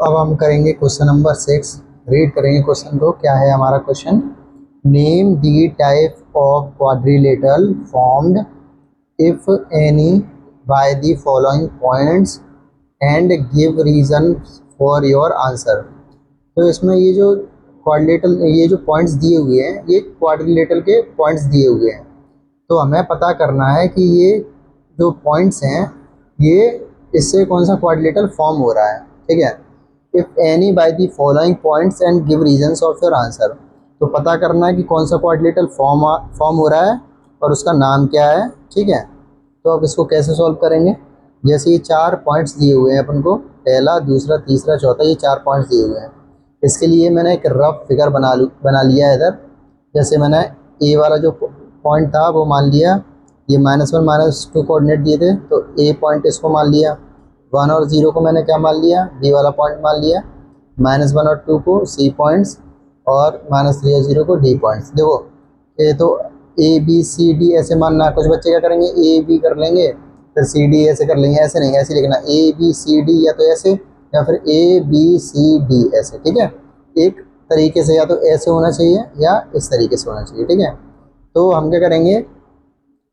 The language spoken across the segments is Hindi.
अब हम करेंगे क्वेश्चन नंबर 6। रीड करेंगे क्वेश्चन को। क्या है हमारा question? Name the type of quadrilateral formed if any by the following points and give reason for your answer. तो इसमें ये जो क्वाड्रिलेटरल, ये जो पॉइंट्स दिए हुए हैं, ये क्वाड्रिलेटरल के पॉइंट्स दिए हुए हैं। तो हमें पता करना है कि ये जो पॉइंट्स हैं, ये इससे कौन सा क्वाड्रिलेटरल फॉर्म हो रहा है। ठीक है। If any by the following points and give reasons of your answer. तो पता करना है कि कौन सा क्वाड्रिलेटरल फॉर्म हो रहा है और उसका नाम क्या है। ठीक है। तो अब इसको कैसे सॉल्व करेंगे? जैसे ये 4 पॉइंट्स दिए हुए हैं अपन को, पहला, दूसरा, तीसरा, चौथा, ये 4 पॉइंट्स दिए हुए हैं। इसके लिए मैंने एक रफ फिगर बना लिया है इधर। जैसे मैंने ए वाला जो पॉइंट था वो मान लिया, ये -1 -2 कोऑर्डिनेट दिए थे, तो ए पॉइंट इसको मान लिया। 1 और 0 को मैंने क्या मान लिया? बी वाला पॉइंट मान लिया। -1 और 2 को सी पॉइंट्स और -3 और 0 को डी पॉइंट्स। देखो, ये तो ए बी सी डी ऐसे मानना। कुछ बच्चे क्या करेंगे, ए बी कर लेंगे, फिर सी डी ऐसे कर लेंगे। ऐसे नहीं, ऐसे लिखना ए बी सी डी, या तो ऐसे या फिर ए बी सी डी ऐसे। ठीक है। एक तरीके से या तो ऐसे होना चाहिए या इस तरीके से होना चाहिए। ठीक है। तो हम क्या करेंगे,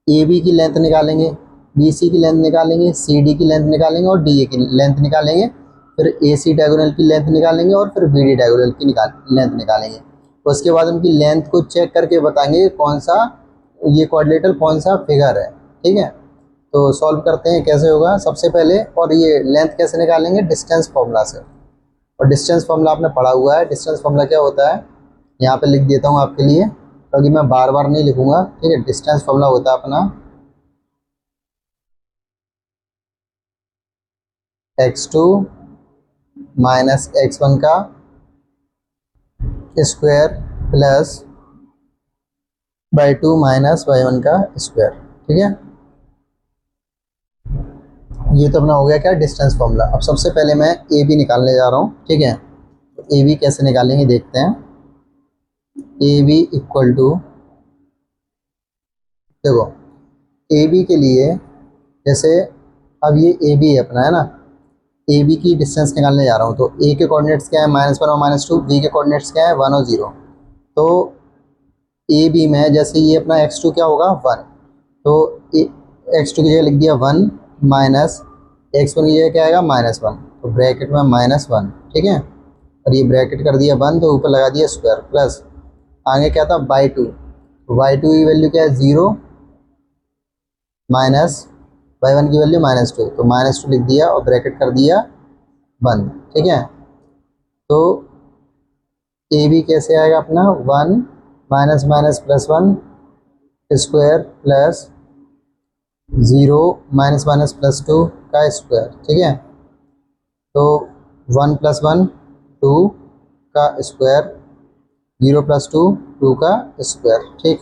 ए बी की लेंथ निकालेंगे, बी सी की लेंथ निकालेंगे, सी डी की लेंथ निकालेंगे और डी ए की लेंथ निकालेंगे। फिर ए सी डायगोनल की लेंथ निकालेंगे और फिर बी डी डायगोनल की लेंथ निकालेंगे। उसके बाद उनकी लेंथ को चेक करके बताएंगे कौन सा ये क्वाड्रिलेटरल कौन सा फिगर है। ठीक है। तो सॉल्व करते हैं कैसे होगा सबसे पहले। और ये लेंथ कैसे निकालेंगे? डिस्टेंस फॉर्मूला से। और डिस्टेंस फॉर्मूला आपने पढ़ा हुआ है। डिस्टेंस फॉर्मूला क्या होता है, यहाँ पे लिख देता हूँ आपके लिए, क्योंकि मैं बार बार नहीं लिखूंगा। ठीक है। डिस्टेंस फॉर्मूला होता है अपना x2 माइनस x1 का square plus y2 minus y1 का स्क्वायर। ठीक है। ये तो अपना हो गया क्या, डिस्टेंस फॉर्मूला। अब सबसे पहले मैं ए बी निकालने जा रहा हूँ। ठीक है। तो ए बी कैसे निकालेंगे देखते हैं। ए बी इक्वल टू, देखो ए बी के लिए, जैसे अब ये ए बी है अपना, है ना। ए बी की डिस्टेंस निकालने जा रहा हूँ। तो ए के कोऑर्डिनेट्स क्या है? -1 और -2। बी के कोऑर्डिनेट्स क्या है? 1 और 0। तो ए बी में जैसे ये अपना x2 क्या होगा? 1। तो x2 की जगह लिख दिया 1 माइनस x1 की जगह क्या आएगा? -1। तो ब्रैकेट में -1। ठीक है। और ये ब्रैकेट कर दिया बंद, तो ऊपर लगा दिया स्क्वायर प्लस आगे क्या था? y2। y2 की वैल्यू क्या है? 0 माइनस y1 की वैल्यू -2। तो -2 लिख दिया और ब्रैकेट कर दिया बंद। ठीक है। तो ए बी कैसे आएगा अपना? 1 minus minus plus 1 square plus 0 minus minus plus 2 का स्क्वायर। ठीक है। तो 1 + 1 2 का स्क्वायर, 0 + 2 2 का स्क्वायर। ठीक।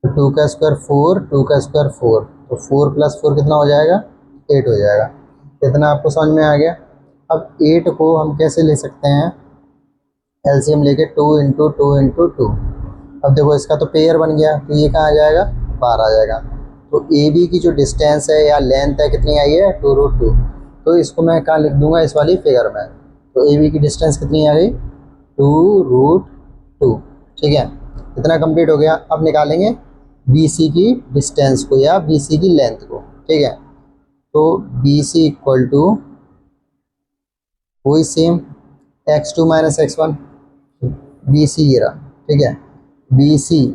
तो 2 का स्क्वायर 4, 2 का स्क्वायर 4। तो 4 + 4 कितना हो जाएगा? 8 हो जाएगा। इतना आपको समझ में आ गया। अब 8 को हम कैसे ले सकते हैं? एलसीएम लेके 2 × 2 × 2। अब देखो इसका तो पेयर बन गया, तो ये कहाँ आ जाएगा? बाहर आ जाएगा। तो ए बी की जो डिस्टेंस है या लेंथ है कितनी आई है? 2√2। तो इसको मैं कहाँ लिख दूंगा? इस वाली फिगर में। तो ए बी की डिस्टेंस कितनी आ गई? 2√2। ठीक है। इतना कंप्लीट हो गया। अब निकालेंगे बी सी की डिस्टेंस को या बी सी की लेंथ को। ठीक है। तो बी सी इक्वल टू वही same x2 minus x1, B C ये रहा। ठीक है। बी सी,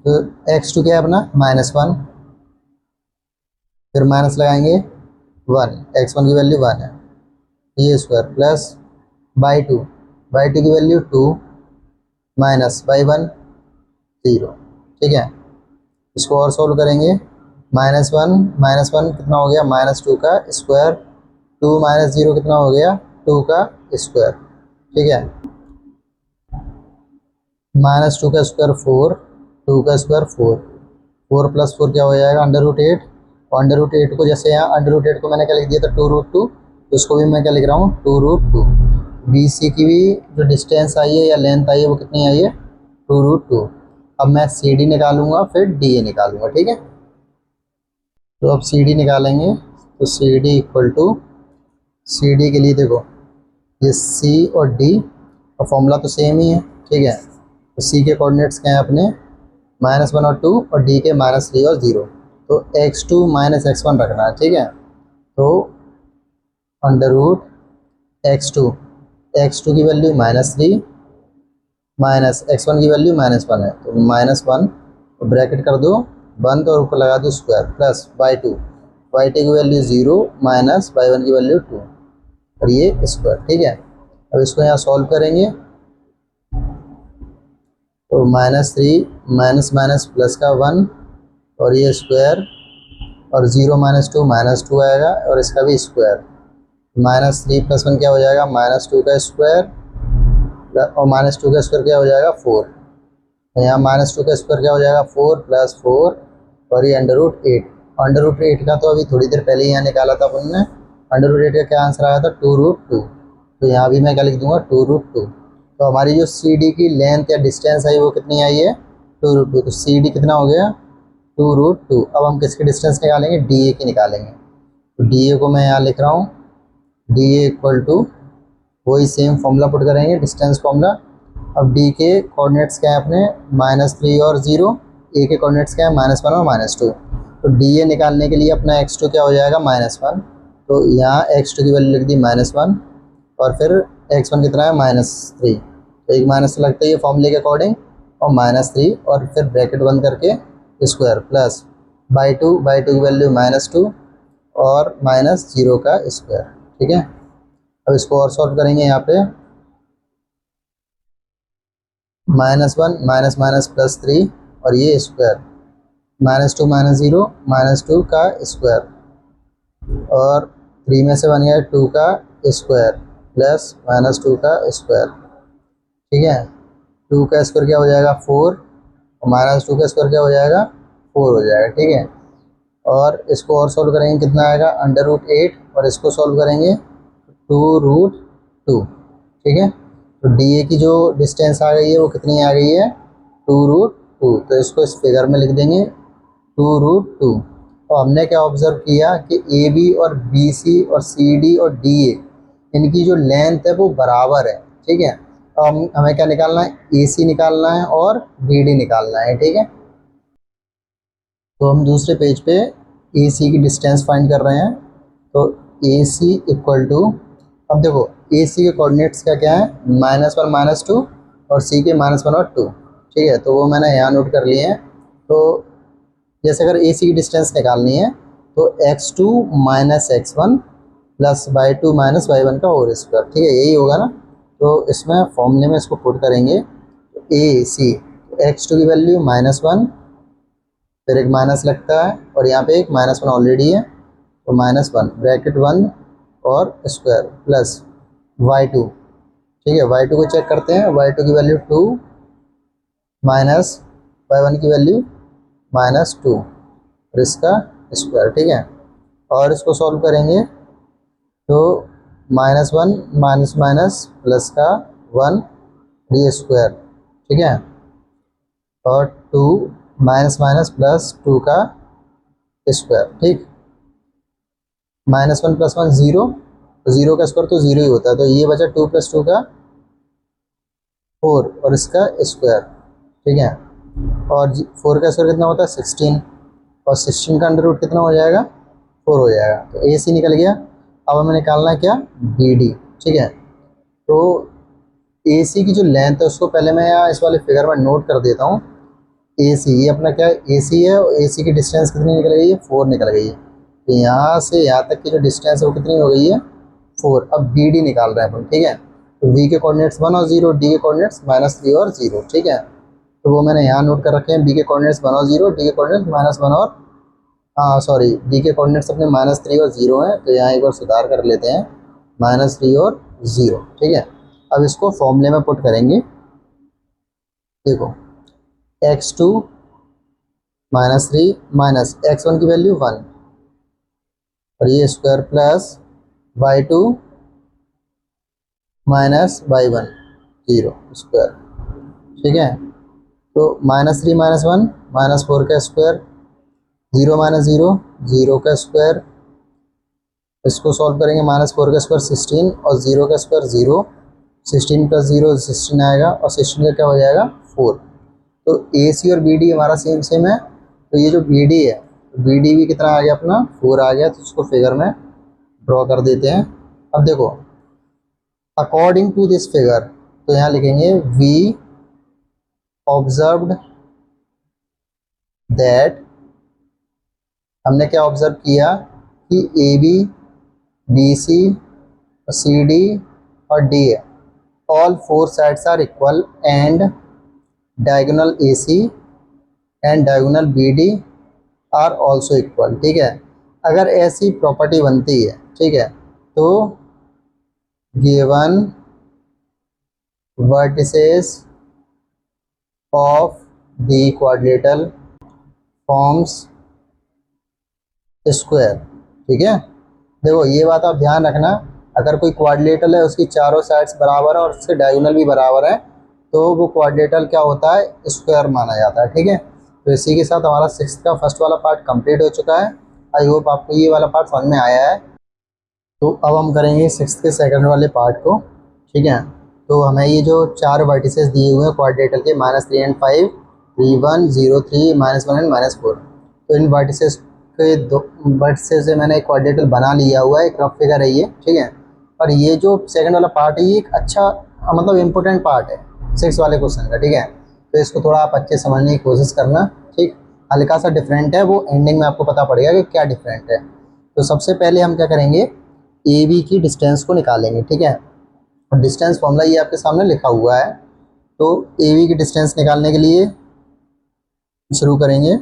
तो x2 क्या है अपना? -1, फिर माइनस लगाएंगे 1, x1 की वैल्यू 1 है, ये स्क्वायर प्लस y2 की वैल्यू 2 माइनस y1 0। ठीक है। इसको और सोल्व करेंगे। -1 कितना हो गया? -2 का स्क्वायर, 2 - 0 कितना हो गया? 2 का स्क्वायर। ठीक है। -2 का स्क्वायर 4, 2 का स्क्वायर 4, 4 + 4 क्या हो जाएगा? √8। और √8 को जैसे यहाँ √8 को मैंने क्या लिख दिया था? 2√2। तो इसको भी मैं क्या लिख रहा हूँ? 2√2। बी सी की भी जो डिस्टेंस आई है या लेंथ आई है वो कितनी आई है? 2√2। अब मैं सी डी निकालूंगा, फिर डी ए निकालूंगा। ठीक है। तो अब सी डी निकालेंगे। तो C D equal to, C D के लिए देखो ये सी और डी, और फॉर्मूला तो सेम ही है, ठीक है। तो सी के कोऑर्डिनेट्स क्या हैं अपने, -1 और 2, और डी के -3 और 0। तो x2 - x1 रखना है, ठीक है। तो अंडर रूट x2 की वैल्यू -3 माइनस x1 की वैल्यू -1 है, तो -1, तो ब्रैकेट कर दो बंद और ऊपर लगा दो स्क्वायर, प्लस y2 की वैल्यू 0 माइनस y1 की वैल्यू 2, और ये स्क्वायर, ठीक है। अब इसको यहाँ सॉल्व करेंगे तो -3 माइनस माइनस प्लस का 1, और ये स्क्वायर, और 0 - 2 -2 आएगा, और इसका भी स्क्वायर। -3 + 1 क्या हो जाएगा, -2 का स्क्वायर, और -2 का स्क्वायर क्या हो जाएगा 4। तो यहाँ -2 का स्क्वायर क्या हो जाएगा 4 + 4, और ये √8। √8 का तो अभी थोड़ी देर पहले ही यहाँ निकाला था अपन ने। √8 का क्या आंसर आया था 2√2। तो यहाँ भी मैं क्या लिख दूंगा 2√2। तो हमारी जो सी डी की लेंथ या डिस्टेंस आई वो कितनी आई है 2√2। तो सी डी कितना हो गया 2√2। अब हम किसकी डिस्टेंस निकालेंगे, डी ए की निकालेंगे। तो डी ए को मैं यहाँ लिख रहा हूँ, डी ए इक्वल टू, वही सेम फॉर्मूला पुट करेंगे, डिस्टेंस फॉर्मूला। अब डी के कोऑर्डिनेट्स क्या है अपने -3 और 0, ए के कोऑर्डिनेट्स क्या है -1 और -2। तो डी ए निकालने के लिए अपना x2 क्या हो जाएगा -1। तो यहाँ x2 की वैल्यू लिख दी -1, और फिर x1 कितना है -3। तो एक माइनस लगता है ये फॉर्मूले के अकॉर्डिंग, और -3, और फिर ब्रैकेट बंद करके स्क्वायर, प्लस y2 की वैल्यू -2, और -0 का स्क्वायर, ठीक है। अब इसको और सॉल्व करेंगे यहाँ पे, -1 माइनस माइनस +3, और ये स्क्वायर, -2 -0 -2 का स्क्वायर, और 3 में से बन गया 2 का स्क्वायर, प्लस -2 का स्क्वायर, ठीक है। 2 का स्क्वायर क्या हो जाएगा 4, और -2 का स्क्वायर क्या हो जाएगा 4 हो जाएगा, ठीक है। और इसको और सॉल्व करेंगे कितना आएगा √8, और इसको सॉल्व करेंगे 2√2, ठीक है। तो डी ए की जो डिस्टेंस आ गई है वो कितनी आ गई है 2√2। तो इसको इस फिगर में लिख देंगे 2√2। तो हमने क्या ऑब्जर्व किया कि ए बी और बी सी और सी डी और डी ए, इनकी जो लेंथ है वो बराबर है, ठीक है। तो हमें क्या निकालना है, ए सी निकालना है और बी डी निकालना है, ठीक है। तो हम दूसरे पेज पे ए सी की डिस्टेंस फाइंड कर रहे हैं। तो ए सी इक्वल टू, अब देखो ए सी के कोऑर्डिनेट्स क्या क्या है -1 -2, और सी के -1 और 2, ठीक है। तो वो मैंने यहाँ नोट कर लिए हैं। तो जैसे अगर ए सी की डिस्टेंस निकालनी है तो x2 - x1 + y2 - y1 का होल स्क्वायर, ठीक है, यही होगा ना। तो इसमें फॉर्मूले में इसको पुट करेंगे, ए सी, x2 की वैल्यू -1, फिर एक माइनस लगता है, और यहाँ पे एक -1 ऑलरेडी है, तो -1 ब्रैकेट बंद और स्क्वायर, प्लस y2, ठीक है। y2 को चेक करते हैं, y2 की वैल्यू 2 माइनस y1 की वैल्यू -2, और इसका स्क्वायर, ठीक है। और इसको सॉल्व करेंगे तो -1 माइनस माइनस प्लस का 1, ये स्क्वायर, ठीक है। और 2 माइनस माइनस +2 का स्क्वायर, ठीक। -1 + 1 0, तो 0 का स्क्वायर तो 0 ही होता है। तो ये बचा 2 + 2 का 4, और इसका स्क्वायर, ठीक है। और 4 का स्क्वायर कितना होता है 16, और 16 का अंडर रूट कितना हो जाएगा 4 हो जाएगा। तो ए सी निकल गया। अब हमें निकालना है क्या बी डी, ठीक है। तो ए सी की जो लेंथ है उसको पहले मैं यहाँ इस वाले फिगर में नोट कर देता हूँ। ए सी, ये अपना क्या ए सी है, और ए सी की डिस्टेंस कितनी निकल गई है 4 निकल गई है। तो यहाँ से यहाँ तक की जो डिस्टेंस है वो कितनी हो गई है 4। अब बी डी निकाल रहे हैं अपन, ठीक है। तो वी के कोऑर्डिनेट्स 1 और 0, डी के कोऑर्डिनेट्स -3 और 0, ठीक है। तो वो मैंने यहाँ नोट कर रखे हैं, बी के कोऑर्डिनेट्स 1 और 0, डी के कोऑर्डिनेट्स -1 और, सॉरी, डी के कोऑर्डिनेट्स अपने -3 और 0 हैं। तो यहाँ एक बार सुधार कर लेते हैं, -3 और 0, ठीक है। अब इसको फॉर्मूले में पुट करेंगे। देखो x2 -3 माइनस x1 की वैल्यू 1, और ये square, plus y2 minus y1 0 square, ठीक है। तो -3 - 1 -4 का स्क्वायर, 0 - 0 0 का स्क्वायर, इसको सॉल्व करेंगे, -4 का स्क्वायर 16 और 0 का स्क्वायर 0, 16 + 0 16 आएगा और 16 का क्या हो जाएगा 4। तो ए सी और बी डी हमारा सेम सेम है, तो ये जो बी डी है, बी डी भी कितना आ गया अपना 4 आ गया, तो उसको फिगर में ड्रॉ कर देते हैं। अब देखो अकॉर्डिंग टू दिस फिगर, तो यहाँ लिखेंगे वी ऑब्जर्व्ड दैट, हमने क्या ऑब्जर्व किया कि A B, B C, C D और डी है, all 4 sides are equal and diagonal A C and diagonal B D are also equal. ठीक है, अगर ऐसी प्रॉपर्टी बनती है, ठीक है, तो given vertices of the quadrilateral forms square. ठीक है, देखो ये बात आप ध्यान रखना, अगर कोई क्वाड्रिलेटरल है उसकी चारों साइड्स बराबर है और उसके डायगोनल भी बराबर है, तो वो क्वाड्रिलेटरल क्या होता है, स्क्वायर माना जाता है। ठीक है, तो इसी के साथ हमारा 6th का फर्स्ट वाला पार्ट कंप्लीट हो चुका है। आई होप आपको ये वाला पार्ट समझ में आया है। तो अब हम करेंगे 6th के सेकंड वाले पार्ट को। ठीक है, तो हमें ये जो 4 वर्टिसेस दिए हुए हैं क्वाड्रिलेटरल के, -3 and 5, 3 1 0 3 -1 and -4, तो इन वर्टिसेस के दो वर्टिसेस से मैंने एक क्वाड्रिलेटरल बना लिया हुआ है, एक रफ फिगर है ये। ठीक है, और ये जो सेकंड वाला पार्ट है ये एक अच्छा मतलब इम्पोर्टेंट पार्ट है 6 वाले क्वेश्चन का। ठीक है, तो इसको थोड़ा आप अच्छे समझने की कोशिश करना। ठीक, हल्का सा डिफरेंट है, वो एंडिंग में आपको पता पड़ेगा कि क्या डिफरेंट है। तो सबसे पहले हम क्या करेंगे, ए बी की डिस्टेंस को निकालेंगे। ठीक है, और डिस्टेंस फॉर्मूला ये आपके सामने लिखा हुआ है। तो ए बी की डिस्टेंस निकालने के लिए शुरू करेंगे।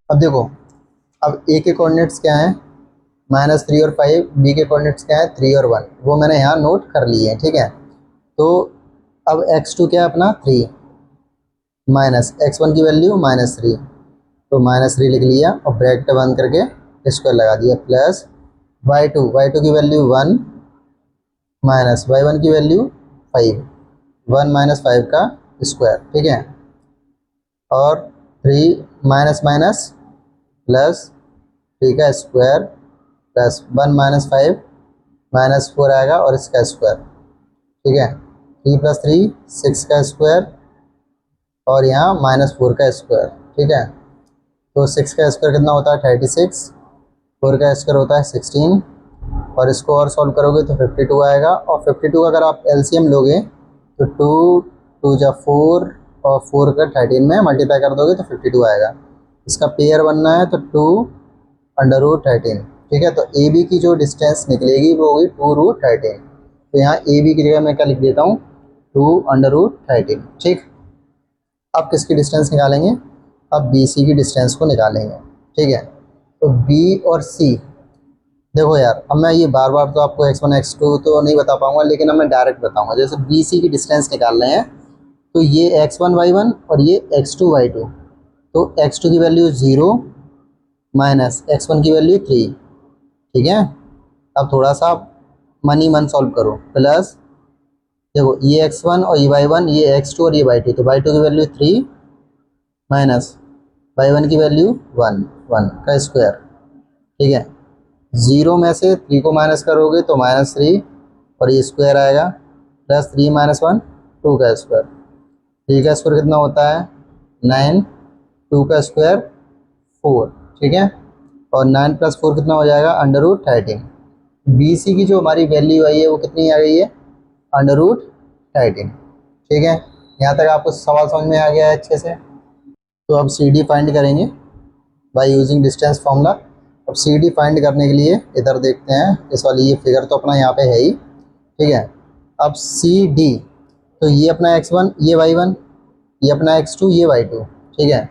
अब देखो, अब ए के कोऑर्डिनेट्स क्या हैं, -3 और 5, बी के कोऑर्डिनेट्स क्या है 3 और 1, वो मैंने यहाँ नोट कर लिए हैं। ठीक है, तो अब x2 क्या है अपना 3, माइनस x1 की वैल्यू -3, तो -3 लिख लिया और ब्रैकेट बंद करके स्क्वायर लगा दिया, प्लस y2 की वैल्यू 1 माइनस y1 की वैल्यू 5, 1 - 5 का स्क्वायर। ठीक है, और 3 माइनस माइनस प्लस 3 का स्क्वायर प्लस 1 - 5 -4 आएगा और इसका स्क्वायर। ठीक है, 3 + 3 6 का स्क्वायर और यहाँ -4 का स्क्वायर। ठीक है, तो 6 का स्क्वायर कितना होता है 36, 4 का स्क्वायर होता है 16, और इसको और सॉल्व करोगे तो 52 आएगा। और 52 का अगर आप एलसीएम लोगे तो 2 2 जा 4 और 4 का 13 में मल्टीप्लाई कर दोगे तो 52 आएगा। इसका पेयर बनना है तो 2√13। ठीक है, तो ए बी की जो डिस्टेंस निकलेगी वो होगी 2√13। तो यहाँ ए बी की जगह मैं क्या लिख देता हूँ 2√13। ठीक, अब किसकी डिस्टेंस निकालेंगे, अब बी सी की डिस्टेंस को निकालेंगे। ठीक है, तो बी और सी, देखो यार अब मैं ये बार बार तो आपको x1 x2 तो नहीं बता पाऊंगा, लेकिन अब मैं डायरेक्ट बताऊंगा। जैसे बी सी की डिस्टेंस निकाल रहे हैं, तो ये x1 y1 और ये x2 y2, तो x2 की वैल्यू 0 माइनस x1 की वैल्यू 3। ठीक है, अब थोड़ा सा मन ही मन सॉल्व करो, प्लस देखो ये x1 और ये y1, ये x2 और ये y2, तो y2 की वैल्यू 3 माइनस y1 की वैल्यू 1 1 का स्क्वायर। ठीक है, 0 में से 3 को माइनस करोगे तो -3 और ये स्क्वायर आएगा, प्लस 3 - 1 2 का स्क्वायर। 3 का स्क्वायर कितना होता है 9, 2 का स्क्वायर 4। ठीक है, और 9 + 4 कितना हो जाएगा √13। बी सी की जो हमारी वैल्यू आई है वो कितनी आ गई है √13। ठीक है, यहाँ तक आपको सवाल समझ में आ गया है अच्छे से। तो अब सी डी फाइंड करेंगे बाय यूजिंग डिस्टेंस फार्मूला। अब सी डी फाइंड करने के लिए इधर देखते हैं, इस वाली ये फिगर तो अपना यहाँ पे है ही। ठीक है, अब सी डी, तो ये अपना x1 ये y1, ये अपना x2 ये y2। ठीक है,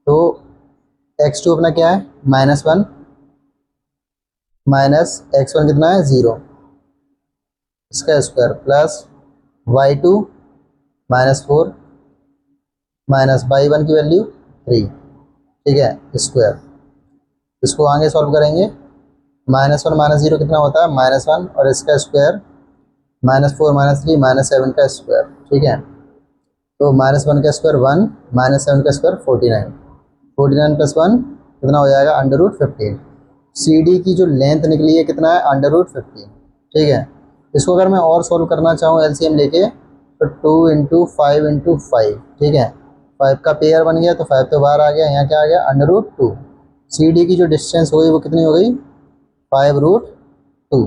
तो x2 अपना क्या है -1 माइनस x1 कितना है 0, इसका square, plus y2 -4 minus y1 की वैल्यू 3। ठीक है, स्क्वायर, इसको आगे सॉल्व करेंगे। -1 - 0 कितना होता है -1 और इसका स्क्वायर, -4 - 3 -7 का स्क्वायर। ठीक है, तो -1 का स्क्वायर 1 -7 का स्क्वायर 49, 49 + 1 कितना हो जाएगा √15। सी डी की जो लेंथ निकली है कितना है, √15। ठीक है, इसको अगर मैं और सॉल्व करना चाहूँ एलसीएम लेके, तो 2 × 5 × 5। ठीक है, 5 का पेयर बन गया तो 5 तो बाहर आ गया, यहाँ क्या आ गया, √2। सी डी की जो डिस्टेंस हो गई वो कितनी हो गई, 5√2।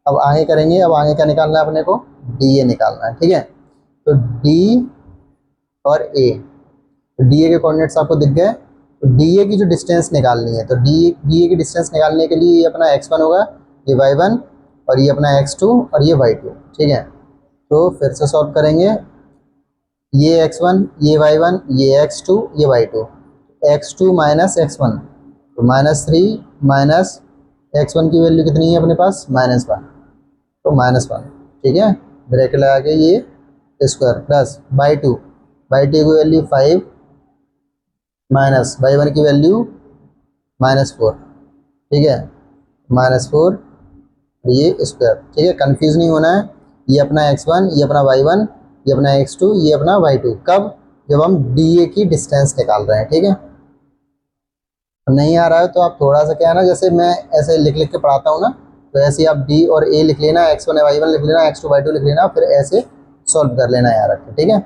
अब आगे करेंगे, अब आगे क्या निकालना है अपने को, डी ए निकालना है। ठीक है, तो डी और ए, तो डी ए के कोऑर्डिनेट्स आपको दिख गए। तो डी ए की जो डिस्टेंस निकालनी है, तो डी ए की डिस्टेंस निकालने के लिए ये अपना x1 होगा, ये y1, और ये अपना x2 और ये y2। ठीक है, तो फिर से सॉल्व करेंगे, ये x1, ये y1, ये x2, ये y2। x2 माइनस x1, तो -3 माइनस x1 की वैल्यू कितनी है अपने पास, -1, तो -1। ठीक है, ब्रैकेट लगा के ये स्क्वायर प्लस y2 की वैल्यू 5 माइनस y1 की वैल्यू -4। ठीक है, -4, ये स्क्वायर। ठीक है, कंफ्यूज नहीं होना है, ये अपना x1, ये अपना y1, ये अपना x2, ये अपना y2। कब, जब हम DA की डिस्टेंस निकाल रहे हैं। ठीक है, नहीं आ रहा है तो आप थोड़ा सा क्या है ना, जैसे मैं ऐसे लिख लिख के पढ़ाता हूँ ना, तो ऐसे ही आप D और A लिख लेना, x1 y1 लिख लेना, x2 y2 लिख लेना, फिर ऐसे सॉल्व कर लेना यार रख के। ठीक है,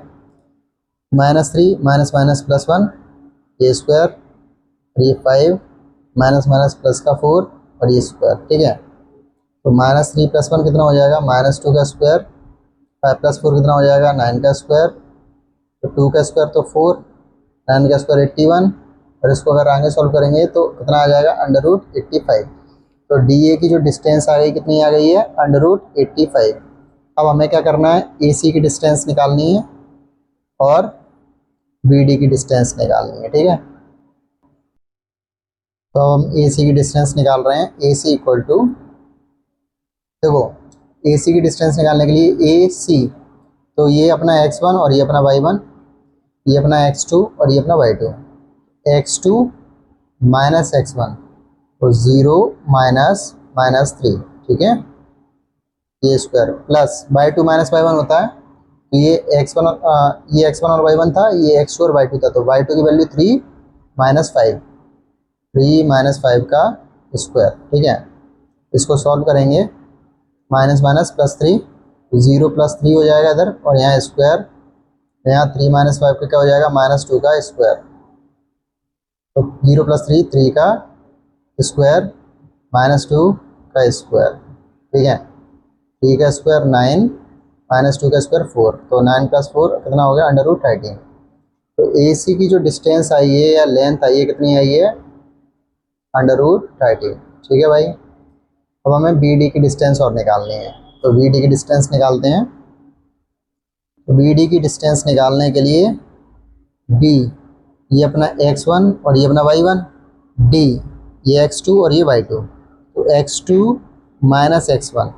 -3 माइनस माइनस +1, ये स्क्वायर, ये 5 माइनस माइनस प्लस का 4 और ये स्क्वायर। ठीक है, तो -3 + 1 कितना हो जाएगा, -2 का स्क्वायर, 5 + 4 कितना हो जाएगा, 9 का स्क्वायर, तो 2 का स्क्वायर तो 4, 9 का स्क्वायर 81, और इसको अगर आगे सॉल्व करेंगे तो कितना आ जाएगा, √85। तो डी ए की जो डिस्टेंस आ गई कितनी आ गई है, √85। अब हमें क्या करना है, ए सी की डिस्टेंस निकालनी है और बी डी की डिस्टेंस निकालनी है। ठीक है, तो हम ए सी की डिस्टेंस निकाल रहे हैं। ए सी इक्वल टू, देखो ए सी की डिस्टेंस निकालने के लिए ए सी, तो ये अपना x1 और ये अपना y1, ये अपना x2 और ये अपना y2। x2 माइनस x1, तो 0 माइनस -3। ठीक है, ये square plus y2 minus y1 होता है, तो ये x1 और y1 था, ये x2 और y2 था, तो y2 की वैल्यू 3 माइनस 5, 3 माइनस 5 का स्क्वायर। ठीक है, इसको सॉल्व करेंगे, माइनस माइनस +3, 0 + 3 हो जाएगा इधर, और यहाँ स्क्वायर, यहाँ 3 माइनस 5 का क्या हो जाएगा, -2 का स्क्वायर, तो 0 + 3 3 का स्क्वायर, -2 का स्क्वायर। ठीक है, 3 का स्क्वायर 9, -2 का स्क्वायर 4, तो 9 + 4 कितना हो गया, √13। तो ए सी की जो डिस्टेंस आई है या लेंथ आई है कितनी आई है, √13। ठीक है भाई, अब हमें बी डी की डिस्टेंस और निकालनी है, तो बी डी की डिस्टेंस निकालते हैं। तो बी डी की डिस्टेंस निकालने के लिए बी, ये अपना x1 और ये अपना y1, डी ये x2 और ये y2, तो x2 माइनस x1,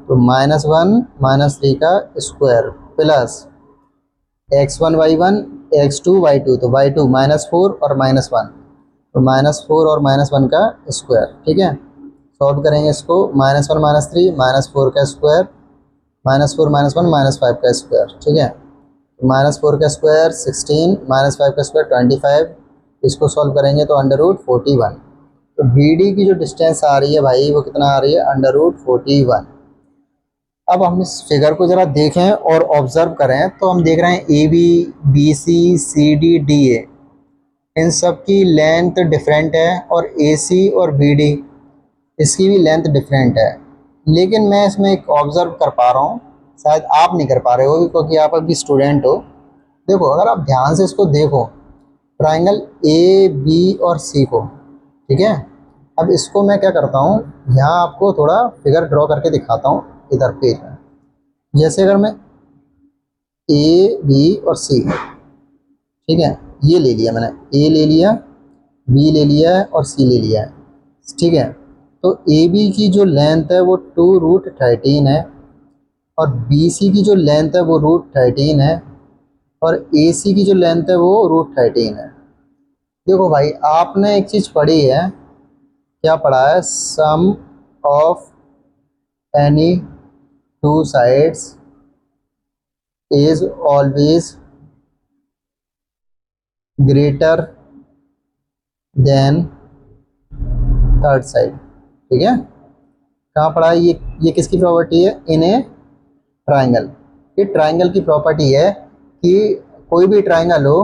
तो -1 -3 का square plus x1 y1, x2 y2, तो y2 -4 और -1, तो -4 और -1 का स्क्वायर। ठीक है, सॉल्व करेंगे इसको, -1 -3 -4 का स्क्वायर, -4 -1 -5 का स्क्वायर। ठीक है, -4 का स्क्वायर 16, -5 का स्क्वायर 25, इसको सॉल्व करेंगे तो √41। तो बी डी की जो डिस्टेंस आ रही है भाई वो कितना आ रही है, √41। अब हम इस फिगर को ज़रा देखें और ऑब्जर्व करें, तो हम देख रहे हैं A B, B C, C D, D A, इन सब की लेंथ डिफरेंट है, और ए सी और बी डी इसकी भी लेंथ डिफरेंट है। लेकिन मैं इसमें एक ऑब्ज़र्व कर पा रहा हूँ, शायद आप नहीं कर पा रहे हो क्योंकि आप अभी स्टूडेंट हो। देखो, अगर आप ध्यान से इसको देखो, ट्राइंगल ए बी और सी को, ठीक है, अब इसको मैं क्या करता हूँ, यहाँ आपको थोड़ा फिगर ड्रॉ करके दिखाता हूँ इधर पेज में। जैसे अगर मैं ए बी और सी, ठीक है, ये ले लिया मैंने, ए ले लिया, बी ले लिया है और सी ले लिया है। ठीक है, तो ए बी की जो लेंथ है वो 2√13 है, और बी सी की जो लेंथ है वो √13 है, और ए सी की जो लेंथ है वो √13 है। देखो भाई, आपने एक चीज़ पढ़ी है, क्या पढ़ा है, sum of any two sides is always greater than third side. ठीक है, कहाँ पढ़ा है ये किसकी प्रॉपर्टी है? In a triangle. ये ट्राइंगल की प्रॉपर्टी है कि कोई भी ट्राइंगल हो,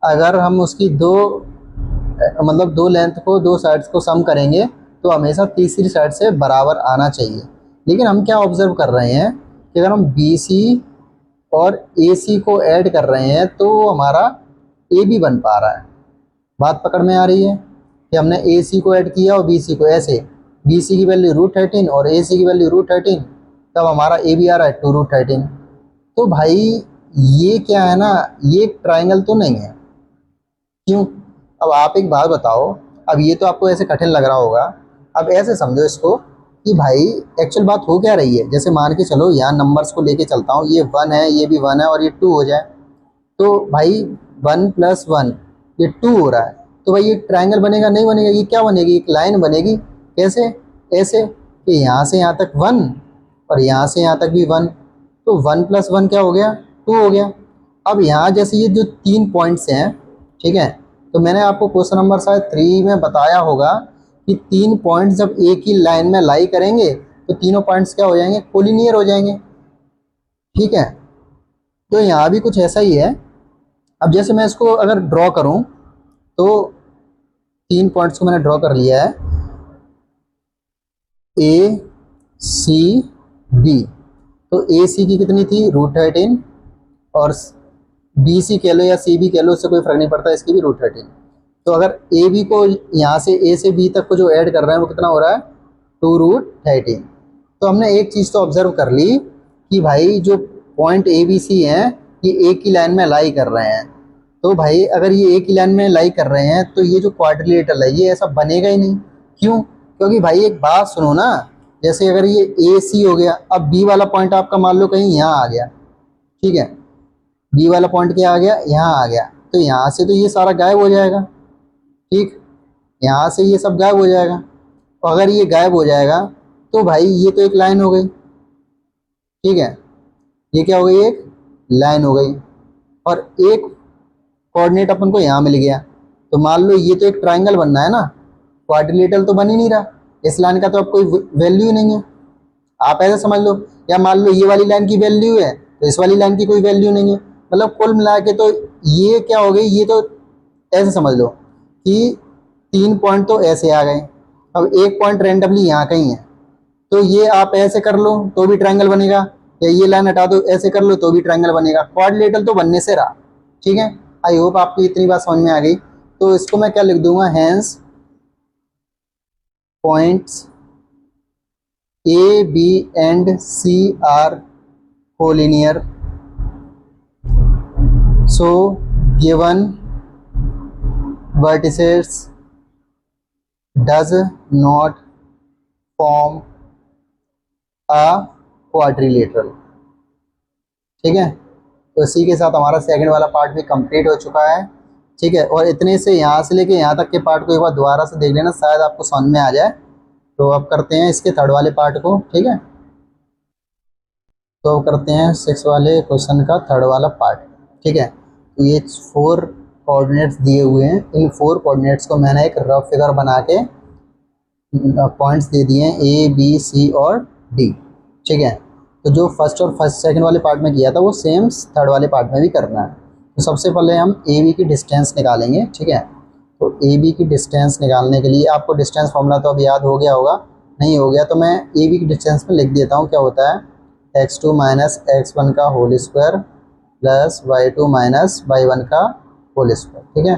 अगर हम उसकी दो लेंथ को, दो साइड्स को सम करेंगे तो हमेशा तीसरी साइड से बराबर आना चाहिए। लेकिन हम क्या ऑब्जर्व कर रहे हैं कि अगर हम बी सी और ए सी को ऐड कर रहे हैं तो हमारा ए बी बन पा रहा है। बात पकड़ में आ रही है कि हमने ए सी को ऐड किया और बी सी को, ऐसे बी सी की वैल्यू √13 और ए सी की वैल्यू √13, तब हमारा ए बी आ रहा है 2√13। तो भाई ये क्या है ना, ये ट्राइंगल तो नहीं है। क्यों? अब आप एक बात बताओ, अब ये तो आपको ऐसे कठिन लग रहा होगा, अब ऐसे समझो इसको कि भाई एक्चुअल बात हो क्या रही है। जैसे मान के चलो यहाँ नंबर्स को लेके चलता हूँ, ये 1 है, ये भी 1 है और ये 2 हो जाए, तो भाई 1 + 1 ये 2 हो रहा है। तो भाई ये ट्राइंगल बनेगा? नहीं बनेगा। ये क्या बनेगी? एक लाइन बनेगी। कैसे? ऐसे कि यहाँ से यहाँ तक 1 और यहाँ से यहाँ तक भी 1, तो 1 + 1 क्या हो गया? 2 हो गया। अब यहाँ जैसे ये जो 3 पॉइंट्स हैं, ठीक है, तो मैंने आपको क्वेश्चन नंबर शायद 3 में बताया होगा कि 3 पॉइंट्स जब एक ही लाइन में लाई करेंगे तो तीनों पॉइंट्स क्या हो जाएंगे? कोलिनियर हो जाएंगे। ठीक है, तो यहाँ भी कुछ ऐसा ही है। अब जैसे मैं इसको अगर ड्रॉ करूँ तो 3 पॉइंट्स को मैंने ड्रॉ कर लिया है, ए सी बी। तो ए सी की कितनी थी? √13, और बी सी कह लो या सी बी कह लो, उससे कोई फर्क नहीं पड़ता, इसकी भी √13। तो अगर ए बी को यहाँ से ए से बी तक को जो ऐड कर रहे हैं वो कितना हो रहा है? 2√13। तो हमने एक चीज़ तो ऑब्जर्व कर ली कि भाई जो पॉइंट ए बी सी हैं ये एक ही लाइन में लाई कर रहे हैं। तो भाई अगर ये एक ही लाइन में लाई कर रहे हैं तो ये जो क्वाड्रिलेटरल है ये ऐसा बनेगा ही नहीं। क्यों? क्योंकि भाई एक बात सुनो ना, जैसे अगर ये ए सी हो गया, अब बी वाला पॉइंट आपका मान लो कहीं यहाँ आ गया, ठीक है, बी वाला पॉइंट क्या आ गया? यहाँ आ गया, तो यहाँ से तो ये सारा गायब हो जाएगा। ठीक, यहाँ से ये सब गायब हो जाएगा, और अगर ये गायब हो जाएगा तो भाई ये तो एक लाइन हो गई। ठीक है, ये क्या हो गई? एक लाइन हो गई, और एक कोऑर्डिनेट अपन को यहाँ मिल गया। तो मान लो ये तो एक ट्राइंगल बनना है ना, क्वाड्रिलेटरल तो बन ही नहीं रहा, इस लाइन का तो अब कोई वैल्यू ही नहीं है। आप ऐसा समझ लो, या मान लो ये वाली लाइन की वैल्यू है तो इस वाली लाइन की कोई वैल्यू नहीं है। मतलब कुल मिला के तो ये क्या हो गई? ये तो ऐसे समझ लो कि 3 पॉइंट तो ऐसे आ गए, अब एक पॉइंट रेंडमली यहाँ कहीं है, तो ये आप ऐसे कर लो तो भी ट्राइंगल बनेगा, या ये लाइन हटा दो ऐसे कर लो तो भी ट्राइंगल बनेगा। क्वाड्रिलेटरल तो बनने से रहा। ठीक है, आई होप आपको इतनी बात समझ में आ गई। तो इसको मैं क्या लिख दूंगा? Hence points A B and C are collinear, so given vertices does not form a quadrilateral। ठीक है, तो इसी के साथ हमारा सेकंड वाला पार्ट भी कंप्लीट हो चुका है। ठीक है, और इतने से यहाँ से लेके यहाँ तक के पार्ट को एक बार दोबारा से देख लेना, शायद आपको समझ में आ जाए। तो अब करते हैं इसके थर्ड वाले पार्ट को। ठीक है, तो अब करते हैं 6 वाले क्वेश्चन का थर्ड वाला पार्ट। ठीक है, तो ये 4 कोऑर्डिनेट्स दिए हुए हैं, इन 4 कोऑर्डिनेट्स को मैंने एक रफ फिगर बना के पॉइंट्स दे दिए हैं ए बी सी और डी। ठीक है, तो जो फर्स्ट सेकंड वाले पार्ट में किया था वो सेम थर्ड वाले पार्ट में भी करना है। तो सबसे पहले हम ए बी की डिस्टेंस निकालेंगे। ठीक है, तो ए बी की डिस्टेंस निकालने के लिए आपको डिस्टेंस फॉर्मूला तो अब याद हो गया होगा, नहीं हो गया तो मैं ए बी की डिस्टेंस में लिख देता हूँ। क्या होता है? x2 - x1 का whole square plus y2 - y1 का होल स्क्वायर। ठीक है,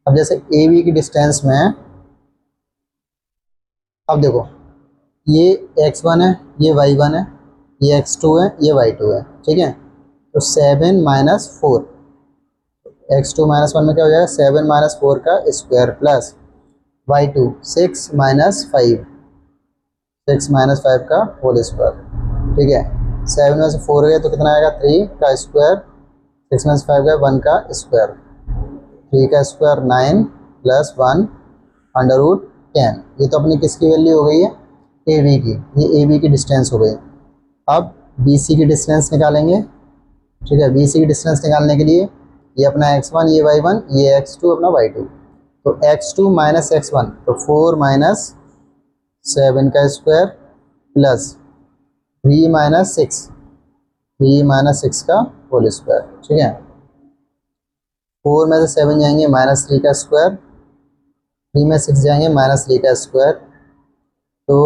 अब जैसे ए बी की डिस्टेंस में, अब देखो ये x1 है, ये y1 है, ये x2 है, ये y2 है। ठीक है, तो 7 - 4, x2 - 1 में क्या हो जाएगा? 7 - 4 का स्क्वायर प्लस y2 6 - 5, 6 - 5 का होल स्क्वायर। ठीक है, 7 में से 4 गए तो कितना आएगा? 3 का स्क्वायर, 6 में से 5 गए 1 का स्क्वायर, 3 का स्क्वायर 9 प्लस 1 √10। ये तो अपनी किसकी वैल्यू हो गई है? ए बी की। ये ए बी की डिस्टेंस हो गई। अब बी सी की डिस्टेंस निकालेंगे। ठीक है, बी सी की डिस्टेंस निकालने के लिए ये अपना x1, ये y1, ये x2 अपना y2। तो x2 माइनस x1, तो 4 माइनस 7 का स्क्वायर प्लस 3 माइनस 6, 3 माइनस 6 का होल स्क्वायर। ठीक है, 4 में से 7 जाएंगे माइनस 3 का स्क्वायर, 3 में 6 जाएंगे माइनस 3 का स्क्वायर, तो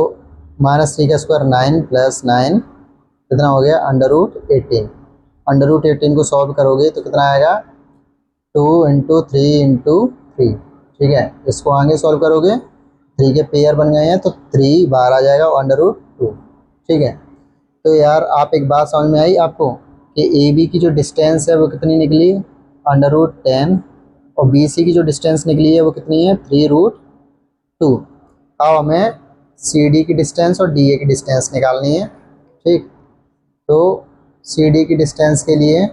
माइनस 3 का स्क्वायर 9 प्लस 9 कितना हो गया अंडर रूट 18। अंडर रूट 18 को सॉल्व करोगे तो कितना आएगा 2 इंटू 3 इंटू 3। ठीक है, इसको आगे सॉल्व करोगे 3 के पेयर बन गए हैं तो 3 बाहर आ जाएगा अंडर रूट 2। ठीक है, तो यार आप एक बात समझ में आई आपको कि ए बी की जो डिस्टेंस है वो कितनी निकली अंडर रूट 10 और बी सी की जो डिस्टेंस निकली है वो कितनी है 3 रूट 2। अब हमें सी डी की डिस्टेंस और डी ए की डिस्टेंस निकालनी है। ठीक, तो सी डी की डिस्टेंस के लिए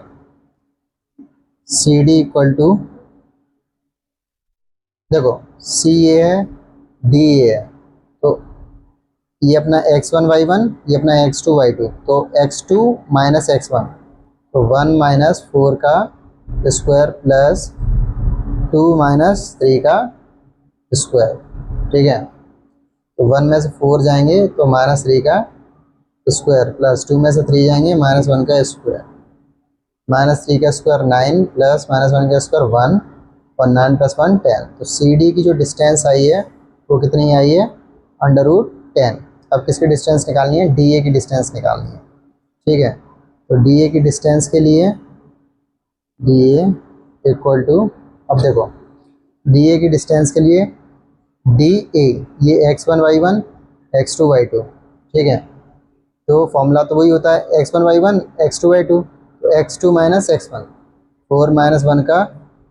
सी डी इक्वल टू, देखो सी ए है डी ए है, तो ये अपना x1 y1, ये अपना x2 y2, तो x2 माइनस x1, तो 1 माइनस 4 का स्क्वायर प्लस 2 माइनस 3 का स्क्वायर। ठीक है, तो 1 में से 4 जाएंगे तो माइनस 3 का स्क्वायर प्लस 2 में से 3 जाएंगे माइनस 1 का स्क्वायर, माइनस 3 का स्क्वायर 9 प्लस माइनस 1 का स्क्वायर 1 और 9 प्लस 1 10। तो सी डी की जो डिस्टेंस आई है वो कितनी आई है अंडर रूट 10। अब किसकी डिस्टेंस निकालनी है डी ए की डिस्टेंस निकालनी है। ठीक है, तो डी ए की डिस्टेंस के लिए डी ए इक्वल टू, अब देखो डी ए की डिस्टेंस के लिए डी ए ये x1 y1 x2 y2। ठीक है, तो फॉर्मूला तो वही होता है x1 y1 x2 y2, तो x2 माइनस x1, 4 माइनस 1 का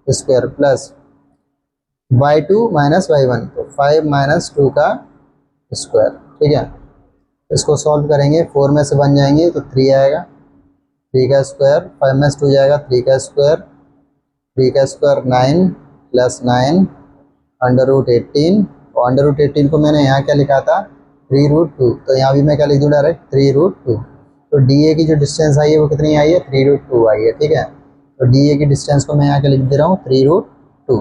square plus y2 minus y1, तो 5 माइनस 2 का स्क्वायर। ठीक है, इसको सॉल्व करेंगे 4 में से 1 जाएंगे तो 3 आएगा, 3 का स्क्वायर, 5 में से 2 जाएगा 3 का स्क्वायर, 3 का स्क्वायर 9 प्लस 9 अंडर रूट 18, और अंडर रूट 18 को मैंने यहाँ क्या लिखा था 3 रूट 2, तो यहाँ भी मैं क्या लिख दूँ डायरेक्ट 3 रूट 2। तो डी ए की जो डिस्टेंस आई है वो कितनी आई है 3 रूट 2 आई है। ठीक है, तो डी ए की डिस्टेंस को मैं यहाँ क्या लिख दे रहा हूँ 3 रूट 2।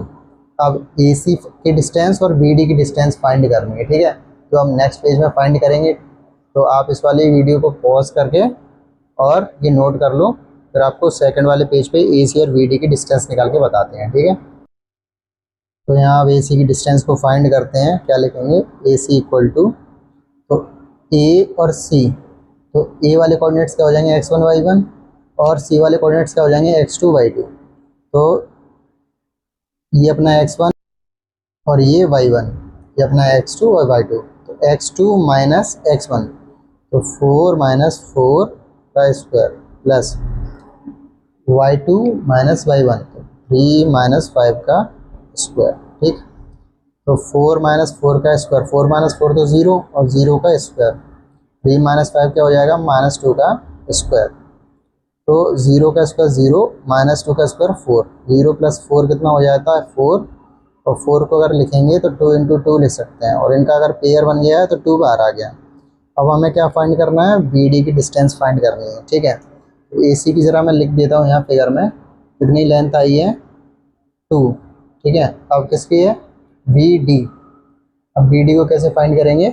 अब ए सी की डिस्टेंस और बी डी की डिस्टेंस फाइंड करनी है। ठीक है, तो हम नेक्स्ट पेज में फाइंड करेंगे, तो आप इस वाली वीडियो को पॉज करके और ये नोट कर लो, फिर आपको सेकंड वाले पेज पे ए सी और बी डी की डिस्टेंस निकाल के बताते हैं। ठीक है, तो यहाँ अब ए सी की डिस्टेंस को फाइंड करते हैं, क्या लिखेंगे ए सी इक्वल टू, तो ए और सी, तो ए वाले कोऑर्डिनेट्स क्या हो जाएंगे x1 y1 और सी वाले कोऑर्डिनेट्स क्या हो जाएंगे x2 y2। तो ये अपना x1 और ये y1, ये अपना x2 और y2, तो x2 माइनस x1, तो 4 माइनस 4 का square plus y2 minus y1, तो 3 माइनस 5 का स्क्वायर। ठीक, तो 4 माइनस 4 का स्क्वायर, 4 माइनस 4 तो 0 और 0 का स्क्वायर, 3 माइनस 5 क्या हो जाएगा माइनस 2 का स्क्वायर, तो 0 का स्क्वायर 0 माइनस 2 का स्क्वायर 4, 0 प्लस 4 कितना हो जाता है 4, और 4 को अगर लिखेंगे तो 2 इंटू 2 लिख सकते हैं, और इनका अगर पेयर बन गया है तो 2 बाहर आ गया। अब हमें क्या फाइंड करना है बी डी की डिस्टेंस फाइंड करनी है। ठीक है, तो ए सी की ज़रा मैं लिख देता हूँ यहाँ फिगर में, कितनी लेंथ आई है 2। ठीक है, अब किसकी है बी डी। अब बी डी को कैसे फाइंड करेंगे,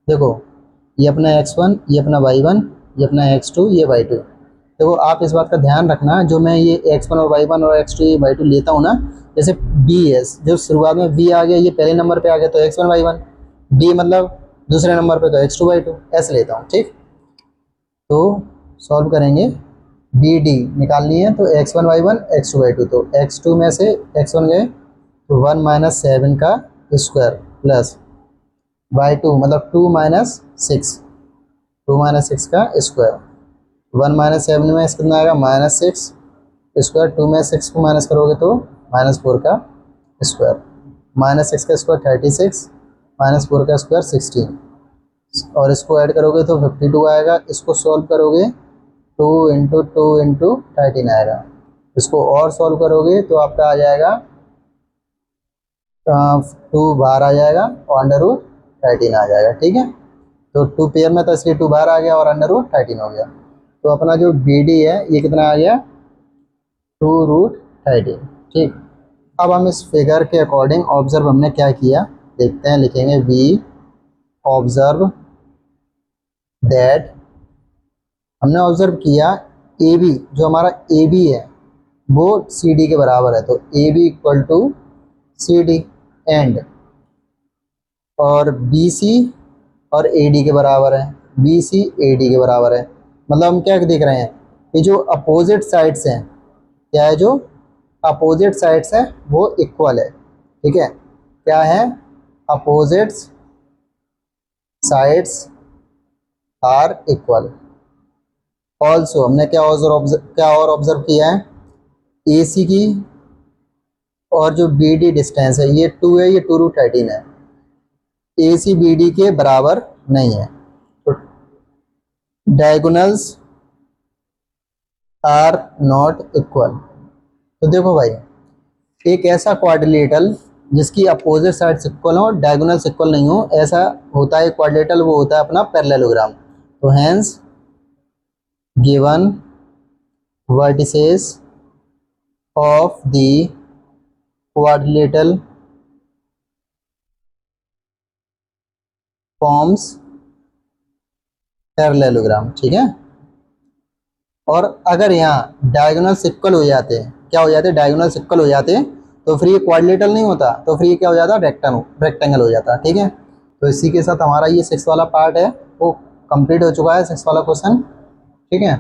देखो ये अपना x1, ये अपना y1, ये अपना x2, ये y2। देखो आप इस बात का ध्यान रखना, जो मैं ये x1 और y1 और x2 ये y2 लेता हूँ ना, जैसे b है जो शुरुआत में b आ गया, ये पहले नंबर पे आ गया तो x1 y1, b मतलब दूसरे नंबर पे तो x2 y2, ऐसे लेता हूँ। ठीक, तो सॉल्व करेंगे बी डी निकालनी है, तो x1 y1 x2 y2, तो x2 में से x1 गए तो 1 माइनस 7 का स्क्वायर प्लस y2 मतलब 2 माइनस 6, 2 माइनस 6 का स्क्वायर, 1 माइनस 7 में कितना आएगा माइनस 6 स्क्वायर, 2 में 6 को माइनस करोगे तो माइनस 4 का स्क्वायर, माइनस 6 का स्क्वायर 36, माइनस 4 का स्क्वायर 16, और इसको ऐड करोगे तो 52 आएगा। इसको सॉल्व करोगे 2 इंटू 2 इंटू 13 आएगा। इसको और सॉल्व करोगे तो आपका आ जाएगा 2 बाहर आ जाएगा और अंडर रूट 13 आ जाएगा। ठीक है, तो 2 पेयर में तो इसलिए 2 बाहर आ गया और अंडर रूट 13 हो गया। तो अपना जो बी डी है ये कितना आ गया 2 रूट 13। ठीक, अब हम इस फिगर के अकॉर्डिंग ऑब्जर्व हमने क्या किया देखते हैं, लिखेंगे वी ऑब्जर्व दैट, हमने ऑब्जर्व किया ए बी, जो हमारा ए बी है वो सी डी के बराबर है, तो A B equal to C D, and और बी सी और ए डी के बराबर है, बी सी ए डी के बराबर है। मतलब हम क्या देख रहे हैं कि जो अपोजिट साइड्स हैं, क्या है, जो अपोजिट साइड्स हैं वो इक्वल है। ठीक है, क्या है, opposites sides are equal. Also हमने क्या और ऑब्जर्व किया है, ए सी की और जो बी डी डिस्टेंस है ये 2 है, ये 2√13 है, ए सी बी डी के बराबर नहीं है, तो डायगोनल्स आर नॉट इक्वल। तो देखो भाई, एक ऐसा क्वाड्रिलेटरल जिसकी अपोजिट साइड्स इक्वल हो, डायगोनल्स इक्वल नहीं हो, ऐसा होता है क्वाड्रिलेटरल, वो होता है अपना पैरेललोग्राम। तो hence given vertices of the quadrilateral forms parallelogram. ठीक है, और अगर यहाँ डायगोनल्स इक्वल हो जाते, क्या हो जाते, डायगोनल्स इक्वल हो जाते, तो फिर ये क्वाड्रिलेटरल नहीं होता, तो फिर ये क्या हो जाता, रेक्टेंगल हो जाता। ठीक है, तो इसी के साथ हमारा ये 6 वाला पार्ट है वो कंप्लीट हो चुका है, 6 वाला क्वेश्चन। ठीक है।